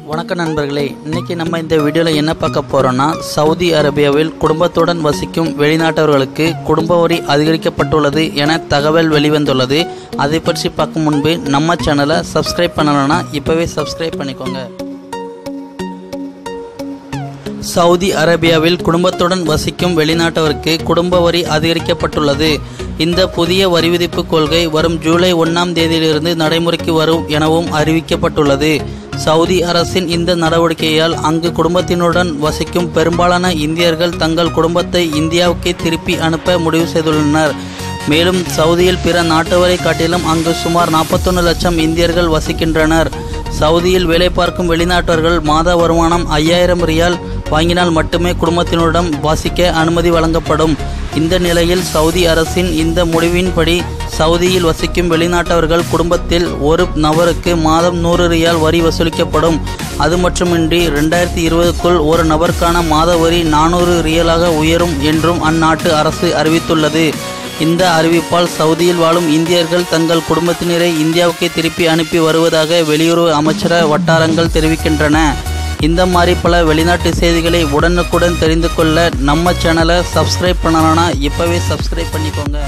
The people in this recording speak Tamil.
வணக்கம் நண்பர்களே, இன்னைக்கு நம்ம இந்த வீடியோவில் என்ன பார்க்க போறோம்னா, சவுதி அரேபியாவில் குடும்பத்துடன் வசிக்கும் வெளிநாட்டவர்களுக்கு குடும்ப வரி அதிகரிக்கப்பட்டுள்ளது என தகவல் வெளிவந்துள்ளது. அதை பற்றி பார்க்கும் முன்பு நம்ம சேனலை சப்ஸ்கிரைப் பண்ணலன்னா இப்போவே சப்ஸ்கிரைப் பண்ணிக்கோங்க. சவுதி அரேபியாவில் குடும்பத்துடன் வசிக்கும் வெளிநாட்டவருக்கு குடும்ப வரி அதிகரிக்கப்பட்டுள்ளது. இந்த புதிய வரி விதிப்பு கொள்கை வரும் ஜூலை 1ஆம் தேதியிலிருந்து நடைமுறைக்கு வரும் எனவும் அறிவிக்கப்பட்டுள்ளது. சவுதி அரசின் இந்த நடவடிக்கையால் அங்கு குடும்பத்தினுடன் வசிக்கும் பெரும்பாலான இந்தியர்கள் தங்கள் குடும்பத்தை இந்தியாவுக்கு திருப்பி அனுப்ப முடிவு செய்துள்ளனர். மேலும் சவுதியில் பிற நாட்டவரை காட்டிலும் அங்கு சுமார் 41 லட்சம் இந்தியர்கள் வசிக்கின்றனர். சவுதியில் வேலை பார்க்கும் வெளிநாட்டவர்கள் மாத வருமானம் 5000 ரியால் வாங்கினால் மட்டுமே குடும்பத்தினரிடம் வசிக்க அனுமதி வழங்கப்படும். இந்த நிலையில் சவுதி அரசின் இந்த முடிவின்படி சவுதியில் வசிக்கும் வெளிநாட்டவர்கள் குடும்பத்தில் ஒரு நபருக்கு மாதம் 100 ரியால் வரி வசூலிக்கப்படும். அது மட்டுமின்றி 2020க்குள் ஒரு நபருக்கான மாத வரி 400 ரியாலாக உயரும் என்றும் அந்நாட்டு அரசு அறிவித்துள்ளது. இந்த அறிவிப்பால் சவுதியில் வாழும் இந்தியர்கள் தங்கள் குடும்பத்தினரை இந்தியாவுக்கு திருப்பி அனுப்பி வருவதாக வெளியுறவு அமைச்சர வட்டாரங்கள் தெரிவிக்கின்றன. இந்த மாதிரி பல வெளிநாட்டு செய்திகளை உடனுக்குடன் தெரிந்து கொள்ள நம்ம சேனலை சப்ஸ்கிரைப் பண்ணலன்னா இப்போவே சப்ஸ்கிரைப் பண்ணிக்கோங்க.